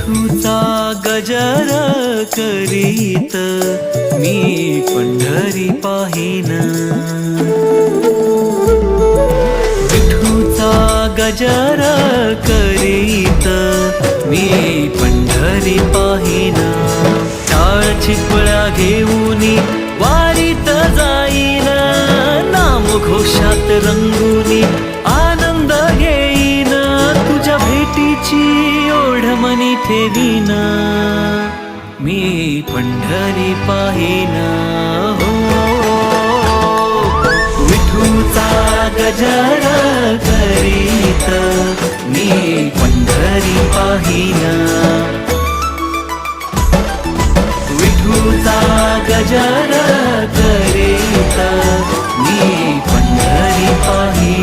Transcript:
विठूचा गजर करीत मी पंढरी पाहिन. विठूचा गजर करीत मी पंढरी पाहिन. टाळ चिपळा घेऊनी वारीत जाईन. नाम घोषात रंगुनी आनंद घेईन. तुझ्या भेटीची ओढ मनी ठेवीन. मी पंढरी पाहिन. हो विठूचा गजर करीत मी पंढरी पाहिन. विठूचा गजर करीत मी पंढरी पाहिन.